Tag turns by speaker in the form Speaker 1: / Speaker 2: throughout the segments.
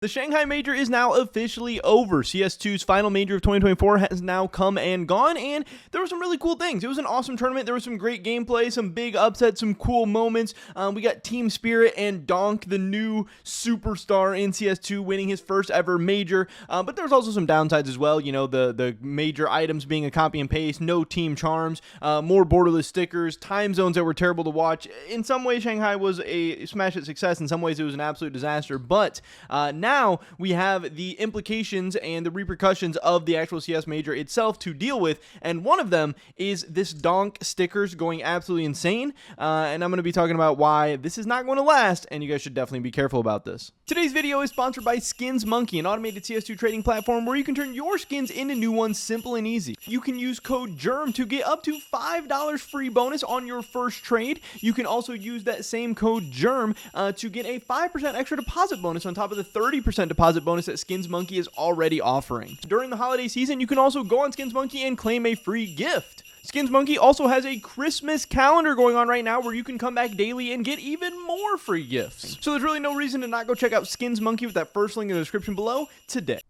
Speaker 1: The Shanghai Major is now officially over. CS2's final major of 2024 has now come and gone, and there were some really cool things. It was an awesome tournament. There was some great gameplay, some big upsets, some cool moments. We got Team Spirit and Donk, the new superstar in CS2, winning his first ever major. But there was also some downsides as well. You know, the major items being a copy and paste, no team charms, more borderless stickers, time zones that were terrible to watch. In some ways, Shanghai was a smash hit success. In some ways, it was an absolute disaster. But now we have the implications and the repercussions of the actual CS Major itself to deal with, and one of them is this donk stickers going absolutely insane, and I'm going to be talking about why this is not going to last, and you guys should definitely be careful about this. Today's video is sponsored by Skins Monkey, an automated CS2 trading platform where you can turn your skins into new ones simple and easy. You can use code GERM to get up to $5 free bonus on your first trade. You can also use that same code GERM to get a 5% extra deposit bonus on top of the 30% deposit bonus that Skins Monkey is already offering. During the holiday season, you can also go on Skins Monkey and claim a free gift. Skins Monkey also has a Christmas calendar going on right now where you can come back daily and get even more free gifts. So there's really no reason to not go check out Skins Monkey with that first link in the description below today.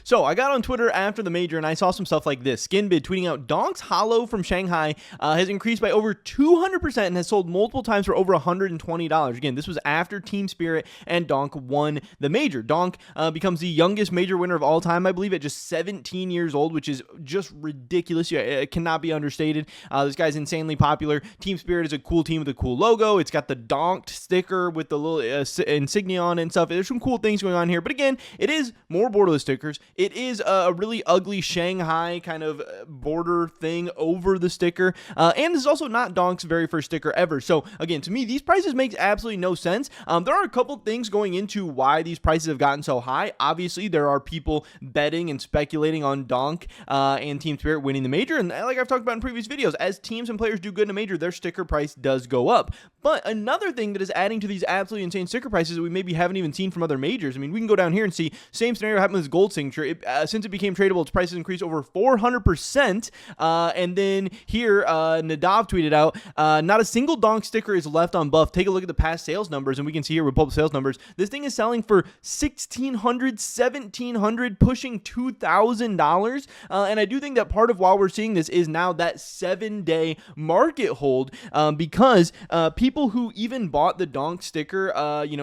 Speaker 1: So I got on Twitter after the major and I saw some stuff like this. Skinbid tweeting out, Donk's Hollow from Shanghai has increased by over 200% and has sold multiple times for over $120. Again, this was after Team Spirit and Donk won the major. Donk becomes the youngest major winner of all time, I believe, at just 17 years old, which is just ridiculous. It cannot be understated. This guy's insanely popular. Team Spirit is a cool team with a cool logo. It's got the Donked sticker with the little insignia on it and stuff. There's some cool things going on here. But again, it is more borderless stickers. It is a really ugly Shanghai kind of border thing over the sticker. And this is also not Donk's very first sticker ever. So again, to me, these prices make absolutely no sense. There are a couple things going into why these prices have gotten so high. Obviously, there are people betting and speculating on Donk and Team Spirit winning the major. And like I've talked about in previous videos, as teams and players do good in a major, their sticker price does go up. But another thing that is adding to these absolutely insane sticker prices that we maybe haven't even seen from other majors. I mean, we can go down here and see same scenario happened with this gold signature. Since it became tradable, its prices increased over 400%. And then here, Nadav tweeted out, not a single Donk sticker is left on buff. Take a look at the past sales numbers, and we can see here with public sales numbers, this thing is selling for $1,600, $1,700, pushing $2,000. And I do think that part of why we're seeing this is now that 7-day market hold, because people who even bought the Donk sticker,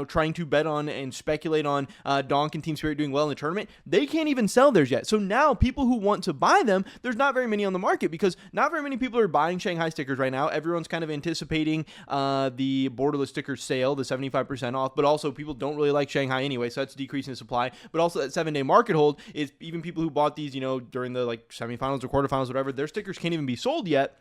Speaker 1: trying to bet on and speculate on Donk and Team Spirit doing well in the tournament, they can't even sell theirs yet. So now people who want to buy them, there's not very many on the market because not very many people are buying Shanghai stickers right now. Everyone's kind of anticipating the borderless sticker sale, the 75% off, but also people don't really like Shanghai anyway, so that's decreasing the supply. But also that 7-day market hold is even people who bought these, during the semifinals or quarterfinals, whatever, their stickers can't even be sold yet.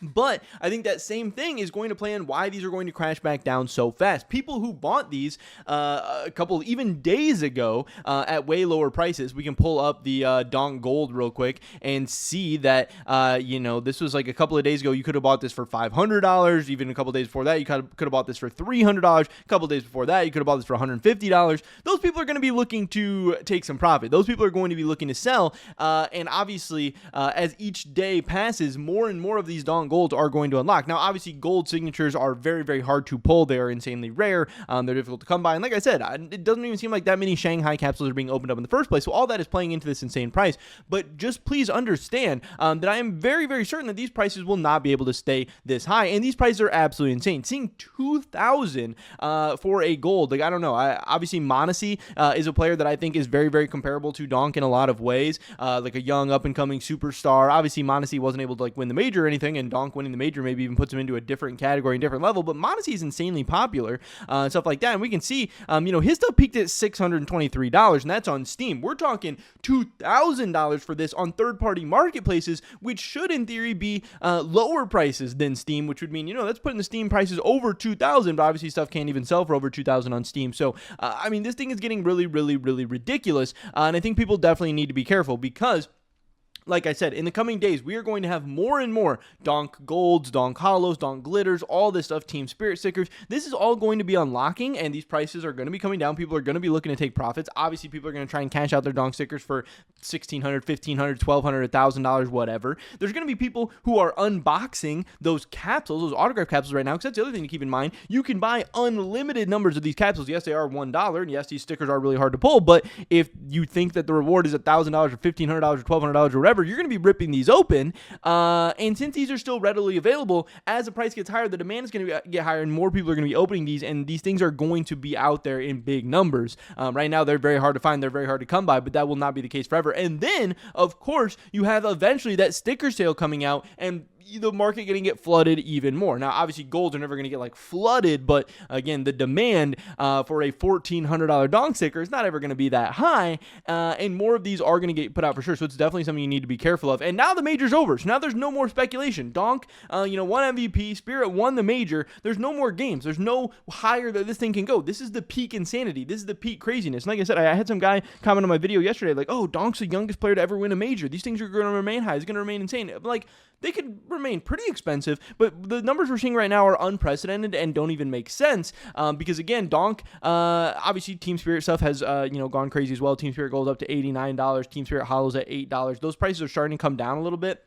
Speaker 1: But I think that same thing is going to play in why these are going to crash back down so fast. People who bought these a couple even days ago at way lower prices, we can pull up the Donk Gold real quick and see that, this was like a couple of days ago, you could have bought this for $500. Even a couple of days before that, you could have bought this for $300. A couple of days before that, you could have bought this for $150. Those people are going to be looking to take some profit. Those people are going to be looking to sell. And obviously, as each day passes, more and more of these Donk Golds are going to unlock. Now, obviously, gold signatures are very, very hard to pull. They are insanely rare. They're difficult to come by. And like I said, it doesn't even seem like that many Shanghai capsules are being opened up in the first place. So all that is playing into this insane price. But just please understand that I am very, very certain that these prices will not be able to stay this high. And these prices are absolutely insane. Seeing $2,000 for a gold, I don't know. Obviously, Monesi is a player that I think is very, very comparable to Donk in a lot of ways. Like a young up-and-coming superstar. Obviously, Monesi wasn't able to win the major or anything, and Donk winning the major maybe even puts him into a different category and different level, but Monesi is insanely popular and stuff like that. And we can see, his stuff peaked at $623, and that's on Steam. We're talking $2,000 for this on third-party marketplaces, which should in theory be lower prices than Steam, which would mean, that's putting the Steam prices over $2,000, but obviously stuff can't even sell for over $2,000 on Steam. So, this thing is getting really, really, really ridiculous, and I think people definitely need to be careful because like I said, in the coming days, we are going to have more and more donk golds, donk hollows, donk glitters, all this stuff, team spirit stickers. This is all going to be unlocking, and these prices are going to be coming down. People are going to be looking to take profits. Obviously, people are going to try and cash out their donk stickers for $1,600, $1,500, $1,200, $1,000, whatever. There's going to be people who are unboxing those capsules, those autograph capsules right now, because that's the other thing to keep in mind. You can buy unlimited numbers of these capsules. Yes, they are $1, and yes, these stickers are really hard to pull, but if you think that the reward is $1,000 or $1,500 or $1,200 or whatever, you're going to be ripping these open. And since these are still readily available, as the price gets higher, the demand is going to get higher, and more people are going to be opening these, and these things are going to be out there in big numbers. Right now, they're very hard to find. They're very hard to come by, but that will not be the case forever. And then, of course, you have eventually that sticker sale coming out, and the market going to get flooded even more. Now, obviously, golds are never going to get like flooded, but again, the demand for a $1,400 donk sticker is not ever going to be that high, and more of these are going to get put out for sure. So it's definitely something you need to be careful of. And now the major's over, so now there's no more speculation. Donk, won MVP. Spirit won the major. There's no more games. There's no higher that this thing can go. This is the peak insanity. This is the peak craziness. And like I said, I had some guy comment on my video yesterday, like, "Oh, Donk's the youngest player to ever win a major. These things are going to remain high. It's going to remain insane." Like, they could remain pretty expensive, but the numbers we're seeing right now are unprecedented and don't even make sense, because again, donk, obviously Team Spirit stuff has gone crazy as well. Team Spirit goes up to $89, Team Spirit hollows at $8. Those prices are starting to come down a little bit.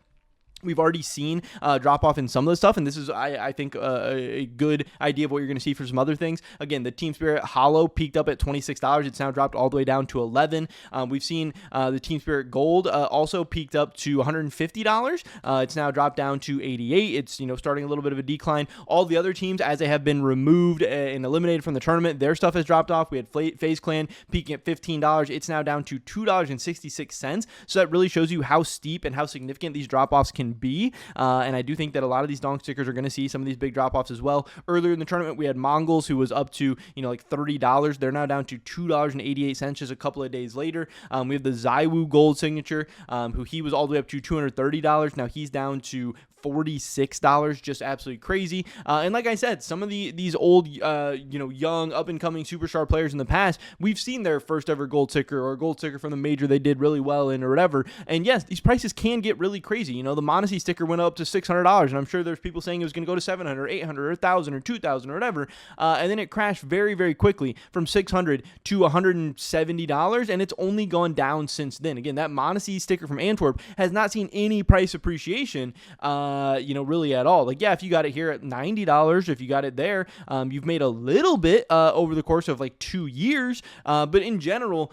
Speaker 1: We've already seen drop off in some of the stuff, and this is, I think, a good idea of what you're going to see for some other things. Again, the Team Spirit Hollow peaked up at $26. It's now dropped all the way down to $11. We've seen the Team Spirit Gold also peaked up to $150. It's now dropped down to $88. It's starting a little bit of a decline. All the other teams, as they have been removed and eliminated from the tournament, their stuff has dropped off. We had FaZe Clan peaking at $15. It's now down to $2.66. So that really shows you how steep and how significant these drop-offs can be, and I do think that a lot of these donk stickers are going to see some of these big drop-offs as well. Earlier in the tournament, we had Mongols, who was up to like $30. They're now down to $2.88 just a couple of days later. We have the Zywoo Gold signature, who he was all the way up to $230. Now he's down to $46, just absolutely crazy. And like I said, some of these old, young up-and-coming superstar players in the past, we've seen their first ever gold sticker or gold sticker from the major they did really well in or whatever. And yes, these prices can get really crazy. The Mondesi sticker went up to $600, and I'm sure there's people saying it was going to go to $700, or $800, or $1,000, or $2,000, or whatever. And then it crashed very, very quickly from $600 to $170, and it's only gone down since then. Again, that Mondesi sticker from Antwerp has not seen any price appreciation, really at all. Like, yeah, if you got it here at $90, if you got it there, you've made a little bit over the course of like 2 years. But in general,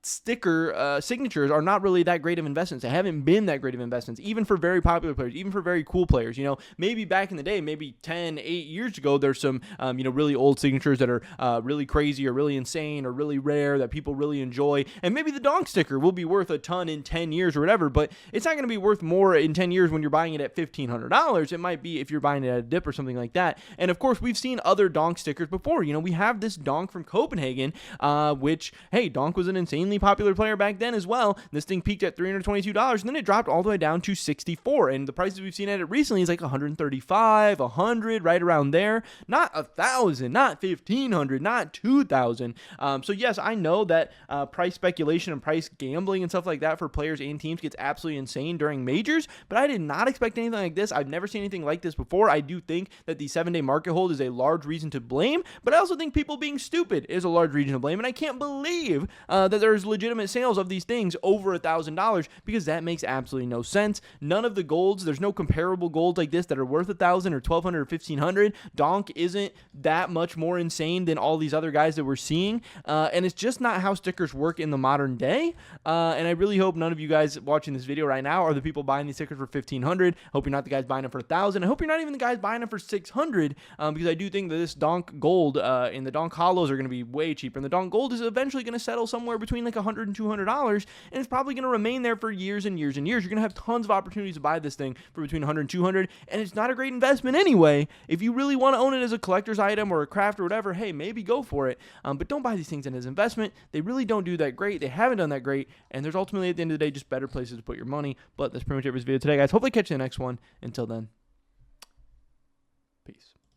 Speaker 1: sticker signatures are not really that great of investments. They haven't been that great of investments, even for very popular players, even for very cool players. Maybe back in the day, maybe 8 years ago, there's some, really old signatures that are really crazy or really insane or really rare that people really enjoy. And maybe the donk sticker will be worth a ton in 10 years or whatever, but it's not going to be worth more in 10 years when you're buying it at $1,500. It might be if you're buying it at a dip or something like that. And of course, we've seen other donk stickers before. We have this donk from Copenhagen, which, hey, donk was an insanely popular player back then as well. This thing peaked at $322, and then it dropped all the way down to $64. And the prices we've seen at it recently is like $135, $100, right around there. Not $1,000, not $1,500, not $2,000. So yes, I know that price speculation and price gambling and stuff like that for players and teams gets absolutely insane during majors, but I did not expect anything like this. I've never seen anything like this before. I do think that the 7-day market hold is a large reason to blame, but I also think people being stupid is a large reason to blame, and I can't believe that there's legitimate sales of these things over $1,000, because that makes absolutely no sense. None of the golds, there's no comparable golds like this that are worth $1,000 or $1,200 or $1,500. Donk isn't that much more insane than all these other guys that we're seeing, and it's just not how stickers work in the modern day. And I really hope none of you guys watching this video right now are the people buying these stickers for $1,500. Hope you're not the guys buying them for $1,000. I hope you're not even the guys buying them for $600, because I do think that this donk gold and the donk hollows are going to be way cheaper, and the donk gold is eventually going to settle somewhere between like $100 and $200, and it's probably going to remain there for years and years and years. You're going to have tons of opportunities to buy this thing for between $100 and $200, and it's not a great investment anyway. If you really want to own it as a collector's item or a craft or whatever, hey, maybe go for it, but don't buy these things in as investment. They really don't do that great. They haven't done that great, and there's ultimately, at the end of the day, just better places to put your money. But that's pretty much it for this video today, guys. Hopefully catch you in the next one. Until then, peace.